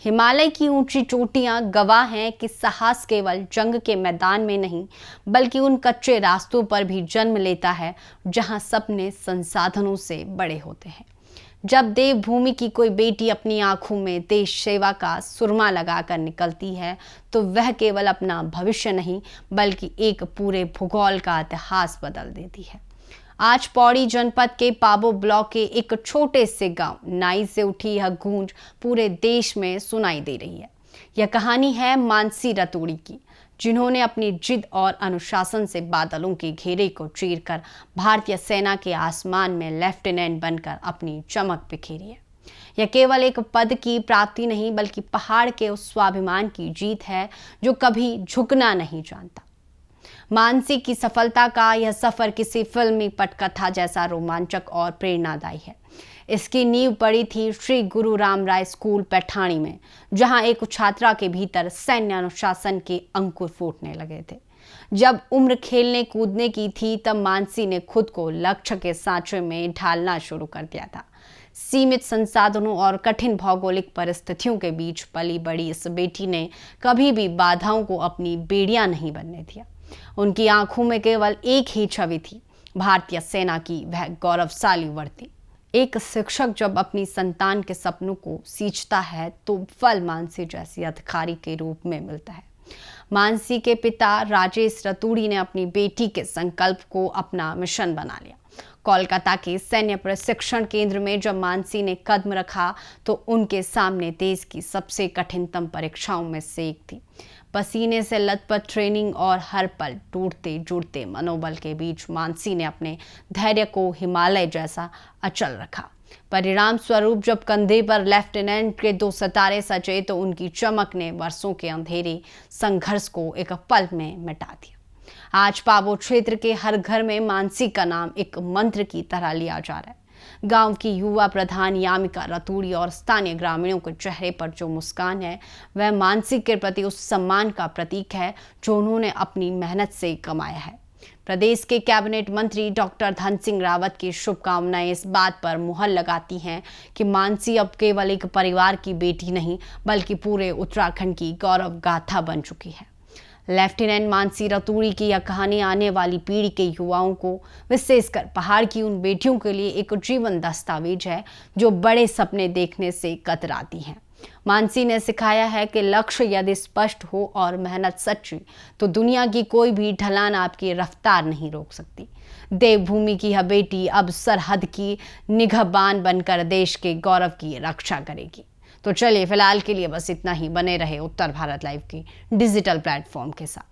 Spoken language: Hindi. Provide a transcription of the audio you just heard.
हिमालय की ऊंची चोटियां गवाह हैं कि साहस केवल जंग के मैदान में नहीं बल्कि उन कच्चे रास्तों पर भी जन्म लेता है जहां सपने संसाधनों से बड़े होते हैं। जब देवभूमि की कोई बेटी अपनी आंखों में देश सेवा का सुरमा लगाकर निकलती है तो वह केवल अपना भविष्य नहीं बल्कि एक पूरे भूगोल का इतिहास बदल देती है। आज पौड़ी जनपद के पाबो ब्लॉक के एक छोटे से गांव नाई से उठी यह गूंज पूरे देश में सुनाई दे रही है। यह कहानी है मानसी रतूड़ी की, जिन्होंने अपनी जिद और अनुशासन से बादलों के घेरे को चीरकर भारतीय सेना के आसमान में लेफ्टिनेंट बनकर अपनी चमक बिखेरी है। यह केवल एक पद की प्राप्ति नहीं बल्कि पहाड़ के उस स्वाभिमान की जीत है जो कभी झुकना नहीं जानता। मानसी की सफलता का यह सफर किसी फिल्मी पटकथा जैसा रोमांचक और प्रेरणादायी है। इसकी नींव पड़ी थी श्री गुरु राम राय स्कूल पैठाणी में, जहां एक छात्रा के भीतर सैन्य अनुशासन के अंकुर फूटने लगे थे। जब उम्र खेलने कूदने की थी तब मानसी ने खुद को लक्ष्य के सांचे में ढालना शुरू कर दिया था। सीमित संसाधनों और कठिन भौगोलिक परिस्थितियों के बीच पली बड़ी इस बेटी ने कभी भी बाधाओं को अपनी बेड़ियां नहीं बनने दिया। उनकी आंखों में केवल एक ही छवि थी, भारतीय सेना की वह गौरवशाली वर्दी। एक शिक्षक जब अपनी संतान के सपनों को सींचता है तो फल मानसी जैसी अधिकारी के रूप में मिलता है। मानसी के पिता राजेश रतूड़ी ने अपनी बेटी के संकल्प को अपना मिशन बना लिया। कोलकाता के सैन्य प्रशिक्षण केंद्र में जब मानसी ने कदम रखा तो उनके सामने देश की सबसे कठिनतम परीक्षाओं में से एक थी। पसीने से लथपथ ट्रेनिंग और हर पल टूटते जुड़ते मनोबल के बीच मानसी ने अपने धैर्य को हिमालय जैसा अचल रखा। परिणाम स्वरूप जब कंधे पर लेफ्टिनेंट के 2 सितारे सजे तो उनकी चमक ने वर्षों के अंधेरे संघर्ष को एक पल में मिटा दिया। आज पाबो क्षेत्र के हर घर में मानसी का नाम एक मंत्र की तरह लिया जा रहा है। गांव की युवा प्रधान यामिका रतूड़ी और स्थानीय ग्रामीणों के चेहरे पर जो मुस्कान है वह मानसी के प्रति उस सम्मान का प्रतीक है जो उन्होंने अपनी मेहनत से कमाया है। प्रदेश के कैबिनेट मंत्री डॉक्टर धन सिंह रावत की शुभकामनाएं इस बात पर मुहर लगाती हैं कि मानसी अब केवल एक परिवार की बेटी नहीं बल्कि पूरे उत्तराखंड की गौरव गाथा बन चुकी है। लेफ्टिनेंट मानसी रतूड़ी की यह कहानी आने वाली पीढ़ी के युवाओं को, विशेषकर पहाड़ की उन बेटियों के लिए एक जीवन दस्तावेज है जो बड़े सपने देखने से कतराती हैं। मानसी ने सिखाया है कि लक्ष्य यदि स्पष्ट हो और मेहनत सच्ची तो दुनिया की कोई भी ढलान आपकी रफ्तार नहीं रोक सकती। देवभूमि की यह बेटी अब सरहद की निगहबान बनकर देश के गौरव की रक्षा करेगी। तो चलिए फिलहाल के लिए बस इतना ही। बने रहे उत्तर भारत लाइव के डिजिटल प्लेटफॉर्म के साथ।